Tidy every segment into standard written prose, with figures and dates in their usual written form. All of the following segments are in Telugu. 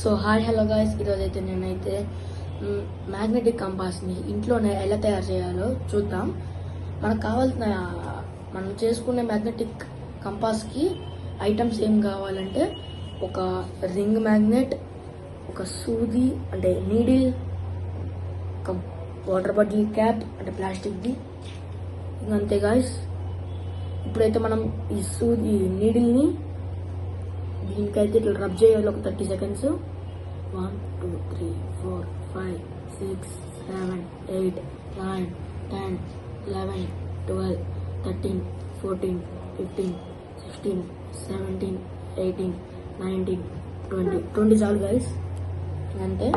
సో హాయ్ హలో గాయస్, ఈరోజైతే నేనైతే మ్యాగ్నెటిక్ కంపాస్ని ఇంట్లోనే ఎలా తయారు చేయాలో చూద్దాం. మనకు కావాల్సిన మనం చేసుకునే మ్యాగ్నెటిక్ కంపాస్కి ఐటమ్స్ ఏం కావాలంటే ఒక రింగ్ మ్యాగ్నెట్, ఒక సూది అంటే నీడిల్, ఒక వాటర్ బాటిల్ క్యాప్ అంటే ప్లాస్టిక్ది. ఇంకంతే గాయస్. ఇప్పుడైతే మనం ఈ నీడిల్ని దీనికైతే ఇట్లా రబ్ చేయాలి ఒక 30 సెకండ్స్. 1 2 3 4 5 6 7 8 9 10 11 12 13 14 15 16 17 18 19 20 చాలు గైస్. అంటే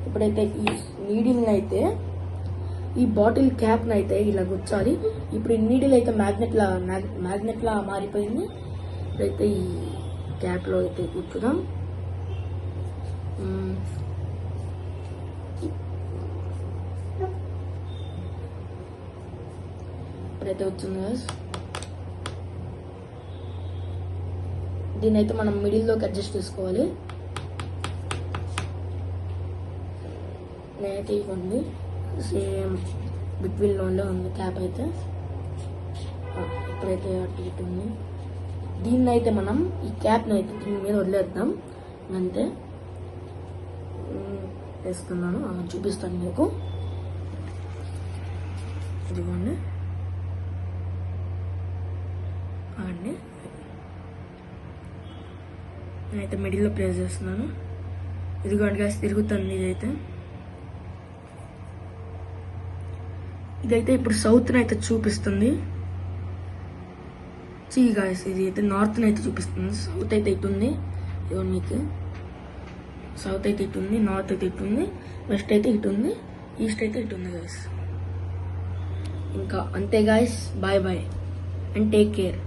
ఇప్పుడైతే ఈ నీడిల్ని అయితే ఈ బాటిల్ క్యాప్ని అయితే ఇలా గుచ్చాలి. ఇప్పుడు ఈ నీడిల్ అయితే మ్యాగ్నెట్లా మారిపోయింది. ఇప్పుడైతే ఈ క్యాప్లో అయితే కూర్చుదాం. ఇప్పుడైతే వచ్చింది కదా. దీన్ని అయితే మనం మిడిల్లోకి అడ్జస్ట్ చేసుకోవాలి. నేనైతే ఇవ్వండి సేమ్ బిట్వీన్లోనే ఉంది క్యాప్ అయితే. ఇప్పుడైతే అటు ఇటు ఉంది. దీన్ని అయితే మనం ఈ క్యాప్ని అయితే దీని మీద వదిలేద్దాం. అంతే వేస్తున్నాను, చూపిస్తాను మీకు. ఇదిగోండి అండి, నేనైతే మిడిల్లో ప్లేస్ చేస్తున్నాను. ఇదిగోండి గాయస్, తిరుగుతుంది. ఇదైతే ఇప్పుడు సౌత్ని అయితే చూపిస్తుంది. గాయస్, ఇది అయితే నార్త్ని అయితే చూపిస్తుంది. సౌత్ అయితే ఇటుంది. ఇవ్వండి మీకు, సౌత్ అయితే ఇటుంది, నార్త్ అయితే ఇటుంది, వెస్ట్ అయితే ఇటుంది, ఈస్ట్ అయితే ఇటుంది గాయస్. ఇంకా అంతే guys, bye bye and take care.